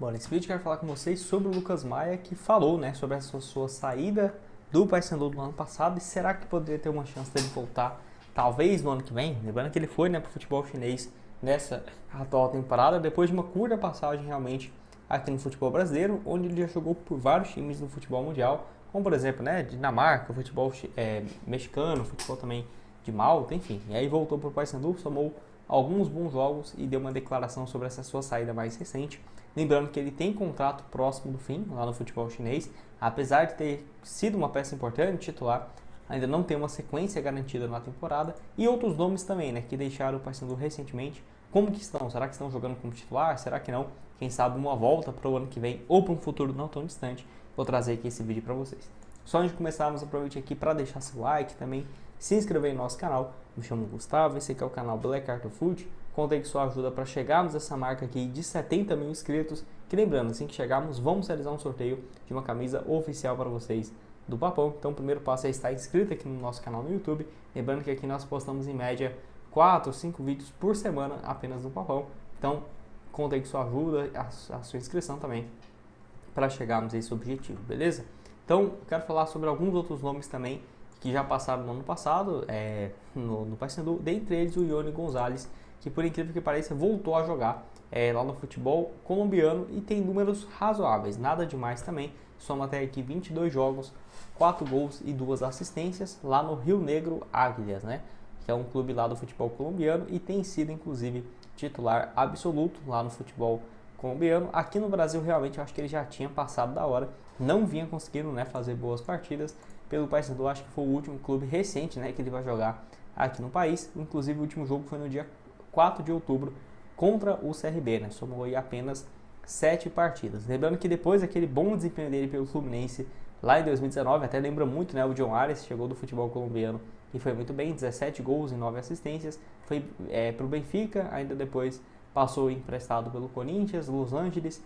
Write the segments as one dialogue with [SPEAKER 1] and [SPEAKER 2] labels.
[SPEAKER 1] Bom, nesse vídeo eu quero falar com vocês sobre o Lucas Maia, que falou, né, sobre essa sua saída do Paysandu do ano passado e será que poderia ter uma chance dele voltar, talvez no ano que vem? Lembrando que ele foi, né, para o futebol chinês nessa atual temporada, depois de uma curta passagem realmente aqui no futebol brasileiro, onde ele já jogou por vários times do futebol mundial, como por exemplo, né, Dinamarca, futebol mexicano, futebol também de Malta, enfim. E aí voltou para o Paysandu, somou alguns bons jogos e deu uma declaração sobre essa sua saída mais recente. Lembrando que ele tem contrato próximo do fim lá no futebol chinês, apesar de ter sido uma peça importante, titular, ainda não tem uma sequência garantida na temporada. E outros nomes também, né, que deixaram o Paysandu recentemente. Como que estão? Será que estão jogando como titular? Será que não? Quem sabe uma volta para o ano que vem ou para um futuro não tão distante. Vou trazer aqui esse vídeo para vocês. Só antes de começarmos, aproveite aqui para deixar seu like, também se inscrever em nosso canal. Me chamo Gustavo, esse aqui é o canal Black Art of Food. Contei com sua ajuda para chegarmos a essa marca aqui de 70 mil inscritos. Que lembrando, assim que chegarmos, vamos realizar um sorteio de uma camisa oficial para vocês do Papão. Então o primeiro passo é estar inscrito aqui no nosso canal no YouTube. Lembrando que aqui nós postamos em média 4 ou 5 vídeos por semana apenas no Papão. Então contei com sua ajuda, a sua inscrição também, para chegarmos a esse objetivo, beleza? Então quero falar sobre alguns outros nomes também que já passaram no ano passado no Paysandu, dentre eles o Yony Gonzalez, que por incrível que pareça voltou a jogar lá no futebol colombiano e tem números razoáveis, nada demais também, soma até aqui 22 jogos, 4 gols e 2 assistências lá no Rio Negro Águilas, né, que é um clube lá do futebol colombiano e tem sido inclusive titular absoluto lá no futebol colombiano. Aqui no Brasil realmente eu acho que ele já tinha passado da hora, não vinha conseguindo, né, fazer boas partidas pelo Paysandu. Acho que foi o último clube recente, né, que ele vai jogar aqui no país. Inclusive o último jogo foi no dia 4 de outubro contra o CRB, né? Somou aí apenas 7 partidas. Lembrando que depois daquele bom desempenho dele pelo Fluminense lá em 2019, até lembra muito, né, o John Arias, chegou do futebol colombiano e foi muito bem, 17 gols e 9 assistências, foi para o Benfica, ainda depois passou emprestado pelo Corinthians, Los Angeles,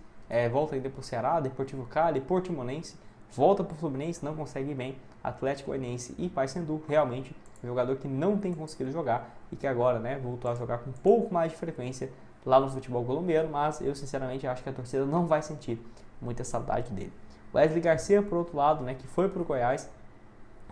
[SPEAKER 1] volta ainda para o Ceará, Deportivo Cali, Portimonense, volta para o Fluminense, não consegue ir bem, Atlético Goianiense e Paysandu, realmente um jogador que não tem conseguido jogar e que agora, né, voltou a jogar com um pouco mais de frequência lá no futebol colombiano, mas eu sinceramente acho que a torcida não vai sentir muita saudade dele. Wesley Garcia, por outro lado, né, que foi para o Goiás,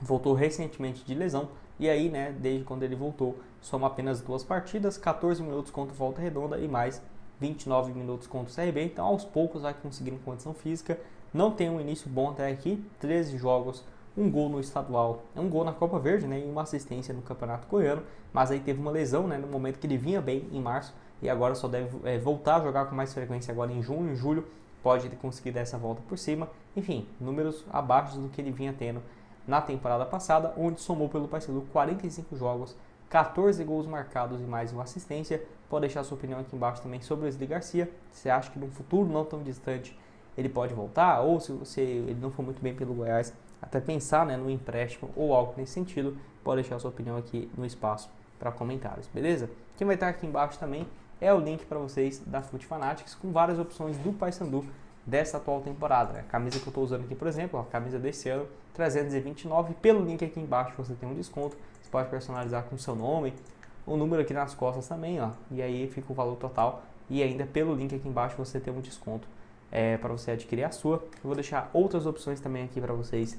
[SPEAKER 1] voltou recentemente de lesão e aí, né, desde quando ele voltou, soma apenas 2 partidas, 14 minutos contra o Volta Redonda e mais 29 minutos contra o CRB, então aos poucos vai conseguindo condição física, não tem um início bom até aqui, 13 jogos, um gol no estadual, um gol na Copa Verde, né, e uma assistência no Campeonato Goiano, mas aí teve uma lesão, né, no momento que ele vinha bem em março e agora só deve voltar a jogar com mais frequência agora em junho, em julho, pode conseguir dar essa volta por cima, enfim, números abaixo do que ele vinha tendo na temporada passada, onde somou pelo Paysandu 45 jogos, 14 gols marcados e mais uma assistência. Pode deixar sua opinião aqui embaixo também sobre o Wesley Garcia, você acha que num futuro não tão distante ele pode voltar, ou se ele não for muito bem pelo Goiás, até pensar, né, no empréstimo ou algo nesse sentido, pode deixar sua opinião aqui no espaço para comentários, beleza? Quem vai estar aqui embaixo também é o link para vocês da Foot Fanatics, com várias opções do Paysandu dessa atual temporada, né? A camisa que eu estou usando aqui, por exemplo, a camisa desse ano, 329, pelo link aqui embaixo você tem um desconto, você pode personalizar com o seu nome, o número aqui nas costas também, ó, e aí fica o valor total, e ainda pelo link aqui embaixo você tem um desconto para você adquirir a sua. Eu vou deixar outras opções também aqui para vocês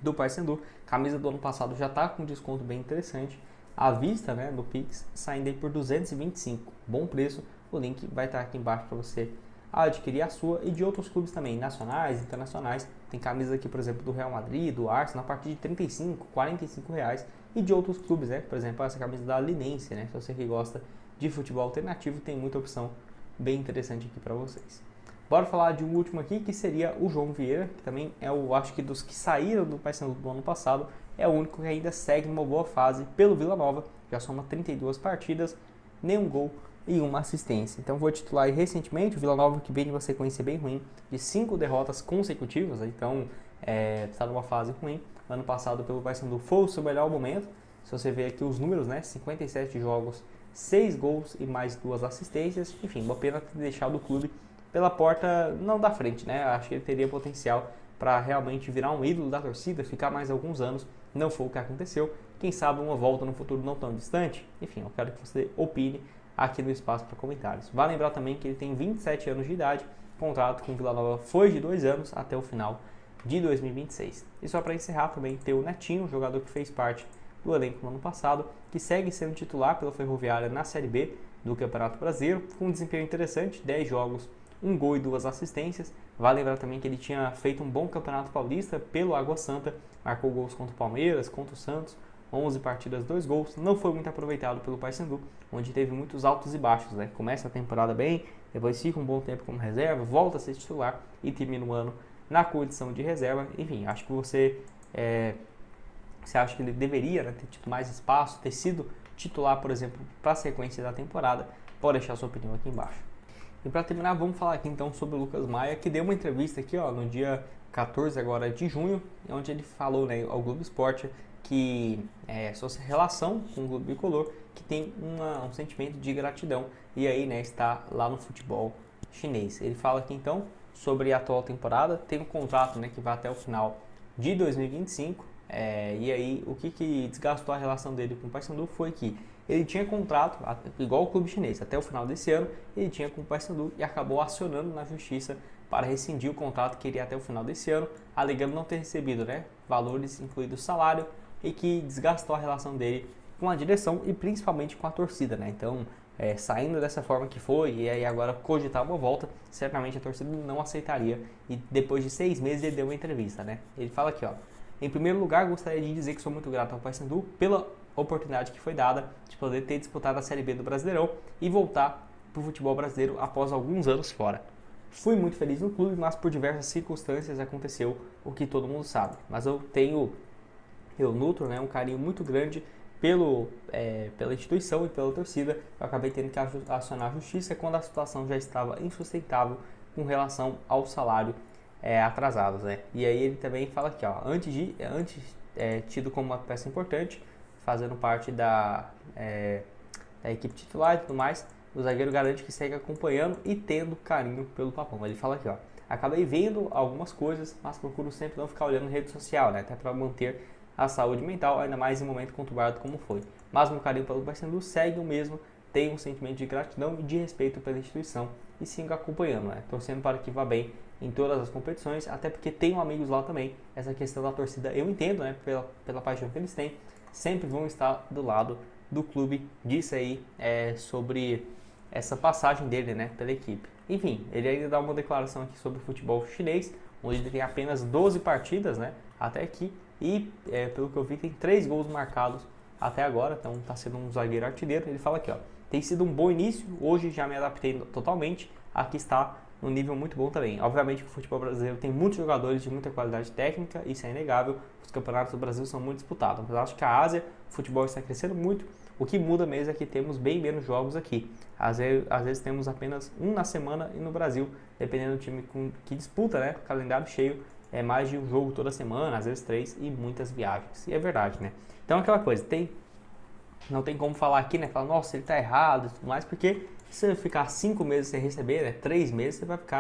[SPEAKER 1] do Paysandu. Camisa do ano passado já está com um desconto bem interessante, à vista, né, no Pix, saindo aí por 225, bom preço. O link vai estar aqui embaixo para você adquirir a sua, e de outros clubes também, nacionais, internacionais. Tem camisas aqui, por exemplo, do Real Madrid, do Arsenal, a partir de 35, 45 reais, e de outros clubes, né, por exemplo, essa camisa da Linense, né, se você que gosta de futebol alternativo, tem muita opção bem interessante aqui para vocês. Bora falar de um último aqui, que seria o João Vieira, que também é o, acho que dos que saíram do Paysandu do ano passado, é o único que ainda segue numa boa fase pelo Vila Nova, já soma 32 partidas, nenhum gol e uma assistência. Então vou titular aí recentemente o Vila Nova, que vem de uma sequência bem ruim, de 5 derrotas consecutivas, então está numa fase ruim. Ano passado pelo Paysandu foi o seu melhor momento, se você ver aqui os números, né, 57 jogos, 6 gols e mais 2 assistências, enfim, uma pena ter deixado o clube pela porta não da frente, né? Acho que ele teria potencial para realmente virar um ídolo da torcida, ficar mais alguns anos, não foi o que aconteceu. Quem sabe uma volta no futuro não tão distante? Enfim, eu quero que você opine aqui no espaço para comentários. Vale lembrar também que ele tem 27 anos de idade, o contrato com o Vila Nova foi de 2 anos até o final de 2026. E só para encerrar também tem o Netinho, jogador que fez parte do elenco no ano passado, que segue sendo titular pela Ferroviária na Série B do Campeonato Brasileiro, com um desempenho interessante, 10 jogos, 1 gol e 2 assistências. Vale lembrar também que ele tinha feito um bom Campeonato Paulista pelo Água Santa, marcou gols contra o Palmeiras, contra o Santos, 11 partidas, 2 gols, não foi muito aproveitado pelo Paysandu, onde teve muitos altos e baixos, né? Começa a temporada bem, depois fica um bom tempo como reserva, volta a ser titular e termina o ano na condição de reserva. Enfim, acho que você acha que ele deveria, né, ter tido mais espaço, ter sido titular, por exemplo, para a sequência da temporada? Pode deixar sua opinião aqui embaixo. E para terminar, vamos falar aqui então sobre o Lucas Maia, que deu uma entrevista aqui no dia 14 agora de junho, onde ele falou, né, ao Globo Esporte que sua relação com o Globo Bicolor, que tem um sentimento de gratidão, e aí, né, está lá no futebol chinês. Ele fala aqui então sobre a atual temporada, tem um contrato, né, que vai até o final de 2025, e aí o que desgastou a relação dele com o Paysandu foi que ele tinha contrato, igual o clube chinês, até o final desse ano, ele tinha com o Paysandu e acabou acionando na justiça para rescindir o contrato que iria até o final desse ano, alegando não ter recebido, né, valores incluídos salário, e que desgastou a relação dele com a direção e principalmente com a torcida, né? Então, saindo dessa forma que foi e aí agora cogitar uma volta, certamente a torcida não aceitaria. E depois de 6 meses ele deu uma entrevista, né? Ele fala aqui, em primeiro lugar, gostaria de dizer que sou muito grato ao Paysandu pela oportunidade que foi dada de poder ter disputado a Série B do Brasileirão e voltar para o futebol brasileiro após alguns anos fora. Fui muito feliz no clube, mas por diversas circunstâncias aconteceu o que todo mundo sabe. Mas eu nutro, né, um carinho muito grande pela instituição e pela torcida. Eu acabei tendo que acionar a justiça quando a situação já estava insustentável com relação ao salário atrasados, né? E aí ele também fala aqui, antes tido como uma peça importante, fazendo parte da equipe titular e tudo mais, o zagueiro garante que segue acompanhando e tendo carinho pelo Papão. Ele fala aqui, acabei vendo algumas coisas, mas procuro sempre não ficar olhando rede social, né? Até para manter a saúde mental, ainda mais em um momento conturbado como foi. Mas meu carinho pelo Paysandu segue o mesmo, tenho um sentimento de gratidão e de respeito pela instituição e sigo acompanhando, né? Torcendo para que vá bem em todas as competições, até porque tenho amigos lá também. Essa questão da torcida eu entendo, né? Pela paixão que eles têm, sempre vão estar do lado do clube. Disse aí sobre essa passagem dele, né, pela equipe. Enfim, ele ainda dá uma declaração aqui sobre o futebol chinês, onde ele tem apenas 12 partidas, né, até aqui, e pelo que eu vi tem 3 gols marcados até agora, então está sendo um zagueiro artilheiro. Ele fala aqui, tem sido um bom início, hoje já me adaptei totalmente, aqui está num nível muito bom também. Obviamente que o futebol brasileiro tem muitos jogadores de muita qualidade técnica, isso é inegável, os campeonatos do Brasil são muito disputados, mas eu acho que a Ásia, o futebol está crescendo muito, o que muda mesmo é que temos bem menos jogos aqui. Às vezes temos apenas um na semana e no Brasil, dependendo do time que disputa, né, calendário cheio, é mais de um jogo toda semana, às vezes 3 e muitas viagens. E é verdade, né? Então aquela coisa, não tem como falar aqui, né? Falar, nossa, ele tá errado e tudo mais, porque se você ficar 5 meses sem receber, né, 3 meses, você vai ficar